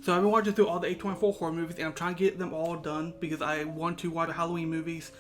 So I've been watching through all the A24 horror movies, and I'm trying to get them all done because I want to watch the Halloween movies.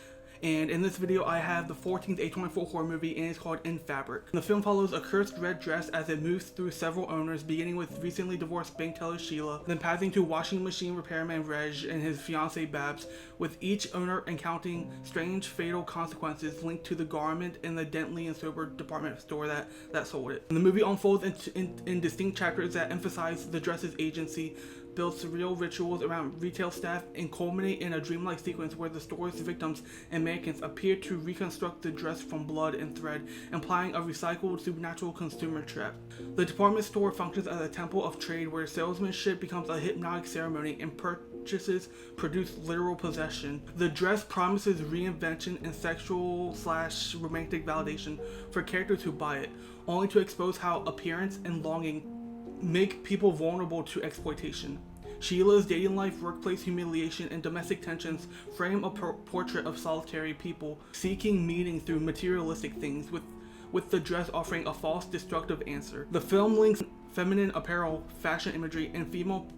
And in this video, I have the 14th A24 horror movie, and it's called In Fabric. The film follows a cursed red dress as it moves through several owners, beginning with recently divorced bank teller Sheila, then passing to washing machine repairman Reg and his fiancée Babs, with each owner encountering strange fatal consequences linked to the garment in the Dentley and Sober department store that sold it. And the movie unfolds in distinct chapters that emphasize the dress's agency, build surreal rituals around retail staff, and culminate in a dreamlike sequence where the store's victims and mannequins appear to reconstruct the dress from blood and thread, implying a recycled supernatural consumer trap. The department store functions as a temple of trade where salesmanship becomes a hypnotic ceremony and purchases produce literal possession. The dress promises reinvention and sexual/romantic validation for characters who buy it, only to expose how appearance and longing make people vulnerable to exploitation. Sheila's dating life, workplace humiliation, and domestic tensions frame a portrait of solitary people seeking meaning through materialistic things, with the dress offering a false, destructive answer. The film links feminine apparel, fashion imagery, and female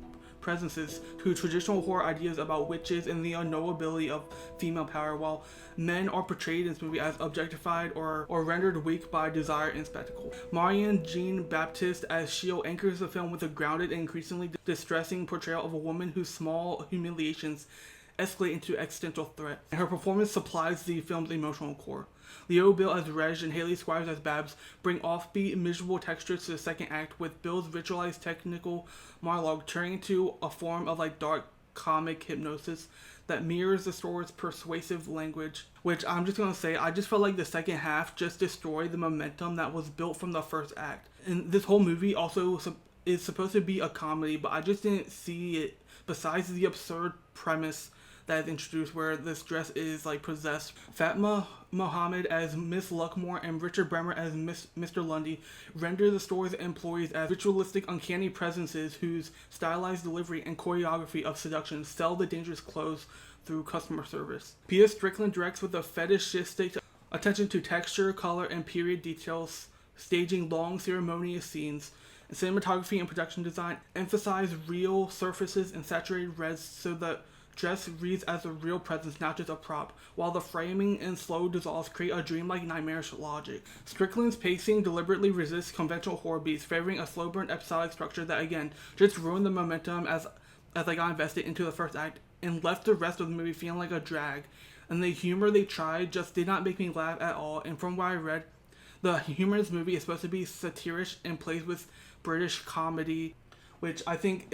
presences to traditional horror ideas about witches and the unknowability of female power, while men are portrayed in this movie as objectified or rendered weak by desire and spectacle. Marianne Jean-Baptiste as Sheila anchors the film with a grounded and increasingly distressing portrayal of a woman whose small humiliations escalate into existential threat, and her performance supplies the film's emotional core. Leo Bill as Reg and Haley Squires as Babs bring offbeat, miserable textures to the second act, with Bill's ritualized technical monologue turning into a form of dark comic hypnosis that mirrors the story's persuasive language, which I'm just gonna say, I just felt like the second half just destroyed the momentum that was built from the first act. And this whole movie also is supposed to be a comedy, but I just didn't see it, besides the absurd premise that is introduced where this dress is possessed. Fatma Mohammed as Miss Luckmore and Richard Bremer as Mr. Lundy render the store's employees as ritualistic, uncanny presences whose stylized delivery and choreography of seduction sell the dangerous clothes through customer service. Pia Strickland directs with a fetishistic attention to texture, color, and period details, staging long ceremonious scenes. Cinematography and production design emphasize real surfaces and saturated reds so that dress reads as a real presence, not just a prop, while the framing and slow dissolves create a dreamlike, nightmarish logic. Strickland's pacing deliberately resists conventional horror beats, favoring a slow burn episodic structure that again just ruined the momentum as I got invested into the first act and left the rest of the movie feeling like a drag. And the humor they tried just did not make me laugh at all, and from what I read, the humor in this movie is supposed to be satiric and plays with British comedy, which I think